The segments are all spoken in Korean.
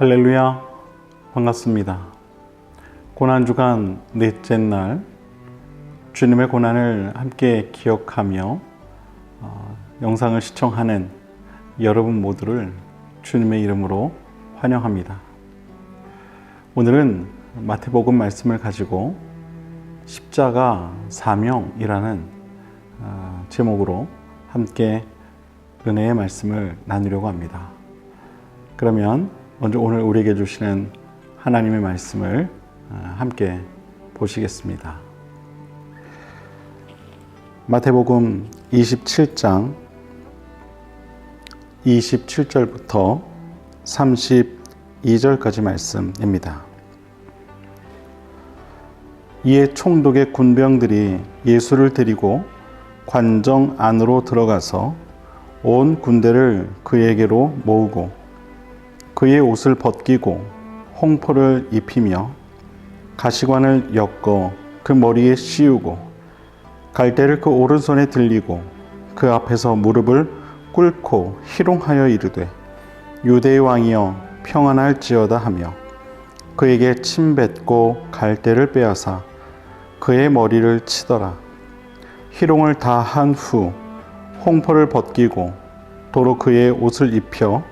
할렐루야, 반갑습니다. 고난주간 넷째 날 주님의 고난을 함께 기억하며 영상을 시청하는 여러분 모두를 주님의 이름으로 환영합니다. 오늘은 마태복음 말씀을 가지고 십자가 사명이라는 제목으로 함께 은혜의 말씀을 나누려고 합니다. 그러면 먼저 오늘 우리에게 주시는 하나님의 말씀을 함께 보시겠습니다. 마태복음 27장 27절부터 32절까지 말씀입니다. 이에 총독의 군병들이 예수를 데리고 관정 안으로 들어가서 온 군대를 그에게로 모으고 그의 옷을 벗기고 홍포를 입히며 가시관을 엮어 그 머리에 씌우고 갈대를 그 오른손에 들리고 그 앞에서 무릎을 꿇고 희롱하여 이르되 유대의 왕이여 평안할지어다 하며 그에게 침 뱉고 갈대를 빼앗아 그의 머리를 치더라. 희롱을 다 한 후 홍포를 벗기고 도로 그의 옷을 입혀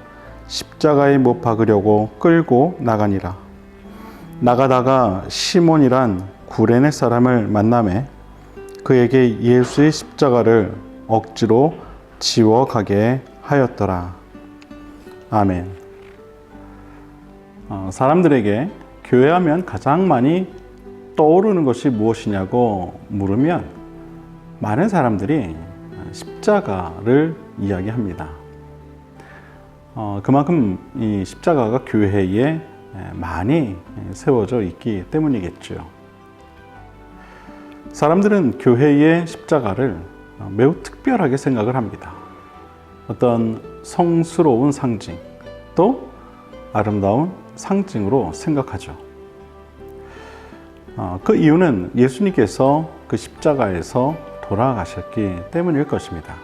십자가에 못 박으려고 끌고 나가니라. 나가다가 시몬이란 구레네 사람을 만나매 그에게 예수의 십자가를 억지로 지워 가게 하였더라. 아멘. 사람들에게 교회하면 가장 많이 떠오르는 것이 무엇이냐고 물으면 많은 사람들이 십자가를 이야기합니다. 그만큼 이 십자가가 교회에 많이 세워져 있기 때문이겠죠. 사람들은 교회의 십자가를 매우 특별하게 생각을 합니다. 어떤 성스러운 상징, 또 아름다운 상징으로 생각하죠. 그 이유는 예수님께서 그 십자가에서 돌아가셨기 때문일 것입니다.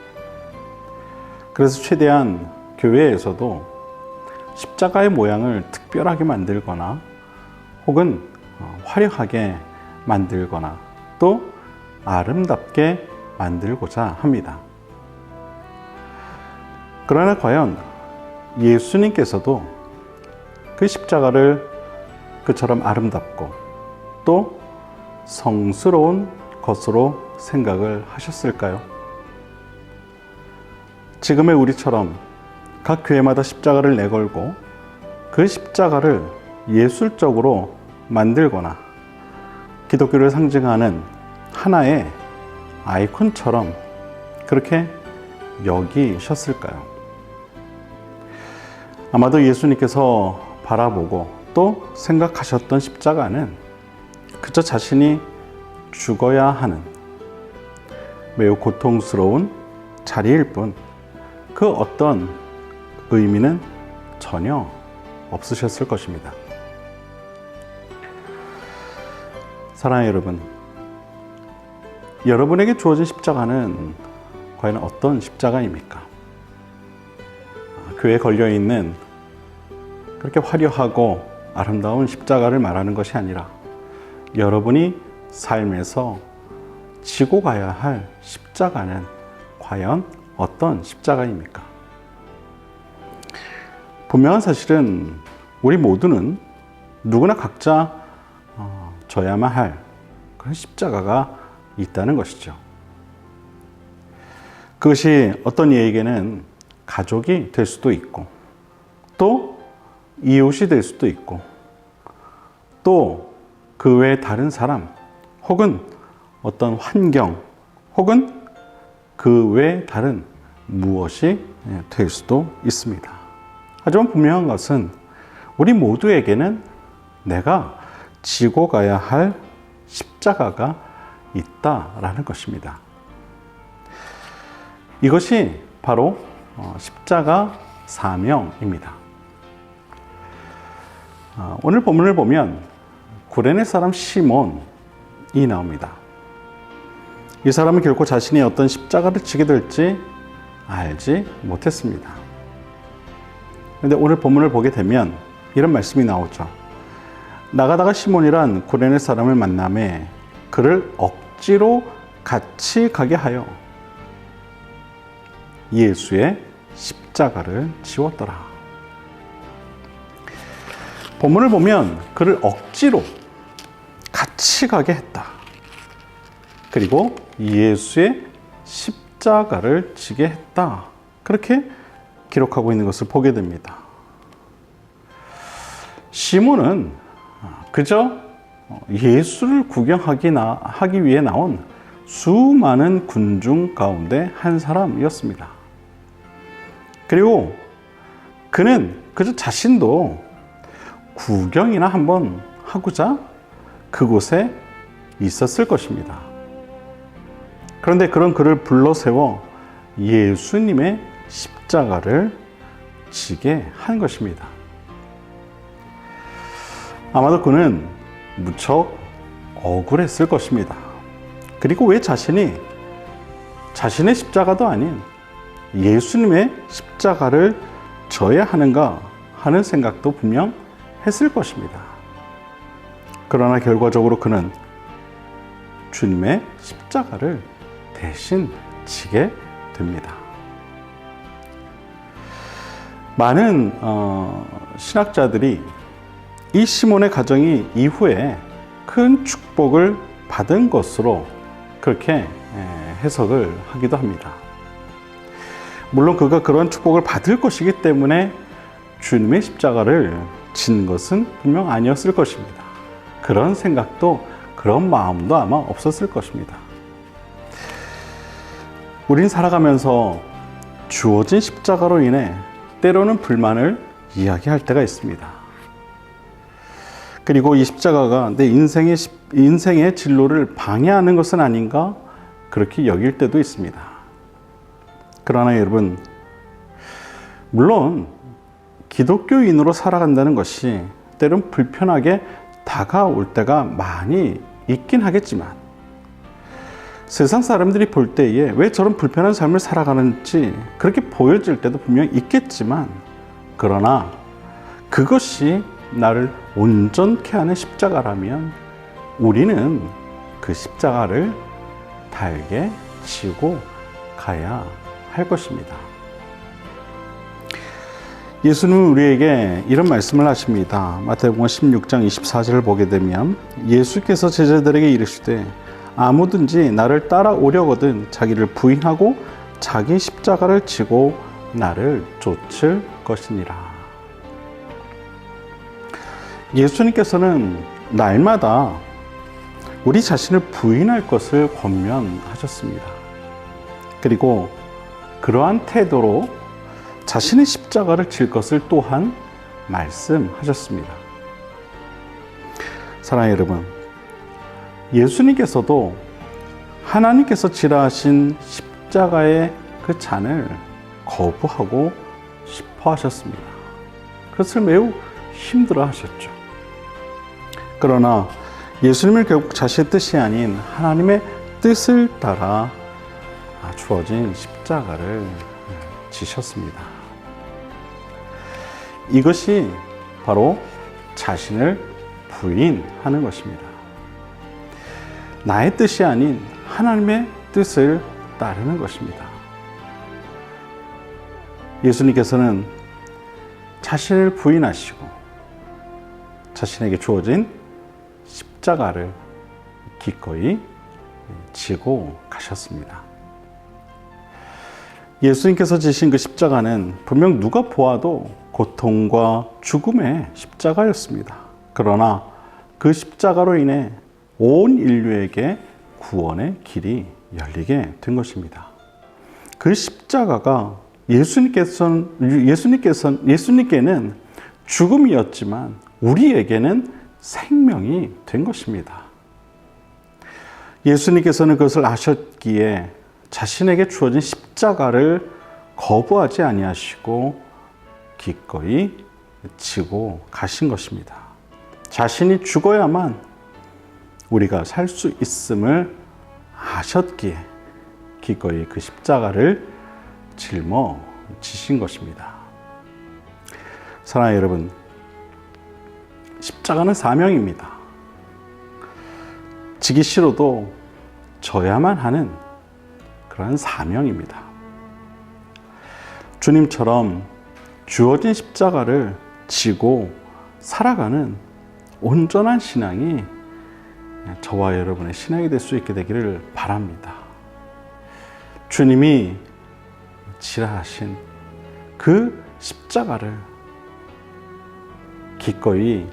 그래서 최대한 교회에서도 십자가의 모양을 특별하게 만들거나 혹은 화려하게 만들거나 또 아름답게 만들고자 합니다. 그러나 과연 예수님께서도 그 십자가를 그처럼 아름답고 또 성스러운 것으로 생각을 하셨을까요? 지금의 우리처럼 각 교회마다 십자가를 내걸고 그 십자가를 예술적으로 만들거나 기독교를 상징하는 하나의 아이콘처럼 그렇게 여기셨을까요? 아마도 예수님께서 바라보고 또 생각하셨던 십자가는 그저 자신이 죽어야 하는 매우 고통스러운 자리일 뿐 그 어떤 의미는 전혀 없으셨을 것입니다. 사랑하는 여러분, 여러분에게 주어진 십자가는 과연 어떤 십자가입니까? 교회에 걸려있는 그렇게 화려하고 아름다운 십자가를 말하는 것이 아니라 여러분이 삶에서 지고 가야 할 십자가는 과연 어떤 십자가입니까? 분명한 사실은 우리 모두는 누구나 각자 져야만 할 그런 십자가가 있다는 것이죠. 그것이 어떤 이에게는 가족이 될 수도 있고 또 이웃이 될 수도 있고 또 그 외에 다른 사람 혹은 어떤 환경 혹은 그 외에 다른 무엇이 될 수도 있습니다. 하지만 분명한 것은 우리 모두에게는 내가 지고 가야 할 십자가가 있다라는 것입니다. 이것이 바로 십자가 사명입니다. 오늘 본문을 보면 구레네 사람 시몬이 나옵니다. 이 사람은 결코 자신이 어떤 십자가를 지게 될지 알지 못했습니다. 그런데 오늘 본문을 보게 되면 이런 말씀이 나오죠. 나가다가 시몬이란 구레네 사람을 만나매 그를 억지로 같이 가게 하여 예수의 십자가를 지웠더라. 본문을 보면 그를 억지로 같이 가게 했다. 그리고 예수의 십자가를 지게 했다. 그렇게 기록하고 있는 것을 보게 됩니다. 시몬은 그저 예수를 구경하기 위해 나온 수많은 군중 가운데 한 사람이었습니다. 그리고 그는 그저 자신도 구경이나 한번 하고자 그곳에 있었을 것입니다. 그런데 그런 그를 불러세워 예수님의 십자가를 지게 한 것입니다. 아마도 그는 무척 억울했을 것입니다. 그리고 왜 자신의 십자가도 아닌 예수님의 십자가를 져야 하는가 하는 생각도 분명 했을 것입니다. 그러나 결과적으로 그는 주님의 십자가를 대신 지게 됩니다. 많은 신학자들이 이 시몬의 가정이 이후에 큰 축복을 받은 것으로 그렇게 해석을 하기도 합니다. 물론 그가 그러한 축복을 받을 것이기 때문에 주님의 십자가를 진 것은 분명 아니었을 것입니다. 그런 생각도 그런 마음도 아마 없었을 것입니다. 우린 살아가면서 주어진 십자가로 인해 때로는 불만을 이야기할 때가 있습니다. 그리고 이 십자가가 내 인생의 진로를 방해하는 것은 아닌가 그렇게 여길 때도 있습니다. 그러나 여러분, 물론 기독교인으로 살아간다는 것이 때론 불편하게 다가올 때가 많이 있긴 하겠지만 세상 사람들이 볼 때에 왜 저런 불편한 삶을 살아가는지 그렇게 보여질 때도 분명히 있겠지만, 그러나 그것이 나를 온전케 하는 십자가라면 우리는 그 십자가를 달게 지고 가야 할 것입니다. 예수는 우리에게 이런 말씀을 하십니다. 마태복음 16장 24절을 보게 되면 예수께서 제자들에게 이르시되 아무든지 나를 따라오려거든 자기를 부인하고 자기 십자가를 지고 나를 쫓을 것이니라. 예수님께서는 날마다 우리 자신을 부인할 것을 권면하셨습니다. 그리고 그러한 태도로 자신의 십자가를 질 것을 또한 말씀하셨습니다. 사랑하는 여러분, 예수님께서도 하나님께서 지라 하신 십자가의 그 잔을 거부하고 싶어 하셨습니다. 그것을 매우 힘들어 하셨죠. 그러나 예수님은 결국 자신의 뜻이 아닌 하나님의 뜻을 따라 주어진 십자가를 지셨습니다. 이것이 바로 자신을 부인하는 것입니다. 나의 뜻이 아닌 하나님의 뜻을 따르는 것입니다. 예수님께서는 자신을 부인하시고 자신에게 주어진 십자가를 기꺼이 지고 가셨습니다. 예수님께서 지신 그 십자가는 분명 누가 보아도 고통과 죽음의 십자가였습니다. 그러나 그 십자가로 인해 온 인류에게 구원의 길이 열리게 된 것입니다. 그 십자가가 예수님께는 죽음이었지만 우리에게는 생명이 된 것입니다. 예수님께서는 그것을 아셨기에 자신에게 주어진 십자가를 거부하지 아니하시고 기꺼이 지고 가신 것입니다. 자신이 죽어야만 우리가 살 수 있음을 아셨기에 기꺼이 그 십자가를 짊어지신 것입니다. 사랑하는 여러분, 십자가는 사명입니다. 지기 싫어도 져야만 하는 그러한 사명입니다. 주님처럼 주어진 십자가를 지고 살아가는 온전한 신앙이 저와 여러분의 신앙이 될 수 있게 되기를 바랍니다. 주님이 지라하신 그 십자가를 기꺼이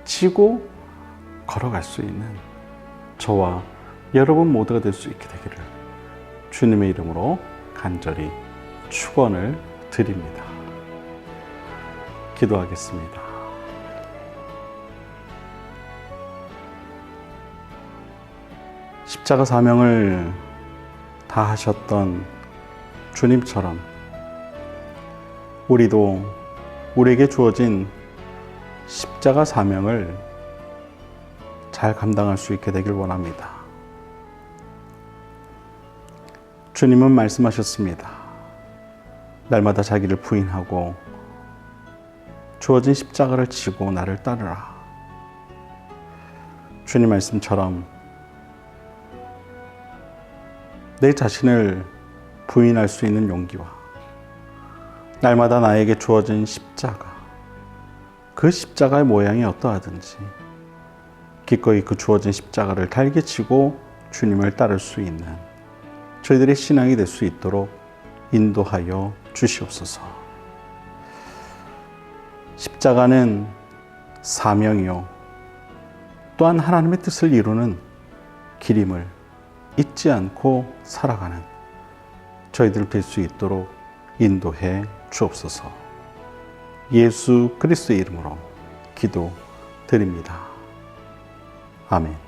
지고 걸어갈 수 있는 저와 여러분 모두가 될 수 있게 되기를 주님의 이름으로 간절히 축원을 드립니다. 기도하겠습니다. 십자가 사명을 다 하셨던 주님처럼 우리도 우리에게 주어진 십자가 사명을 잘 감당할 수 있게 되길 원합니다. 주님은 말씀하셨습니다. 날마다 자기를 부인하고 주어진 십자가를 지고 나를 따르라. 주님 말씀처럼 내 자신을 부인할 수 있는 용기와 날마다 나에게 주어진 십자가, 그 십자가의 모양이 어떠하든지 기꺼이 그 주어진 십자가를 달게 지고 주님을 따를 수 있는 저희들의 신앙이 될 수 있도록 인도하여 주시옵소서. 십자가는 사명이요 또한 하나님의 뜻을 이루는 길임을 잊지 않고 살아가는 저희들 될 수 있도록 인도해 주옵소서. 예수 그리스도의 이름으로 기도드립니다. 아멘.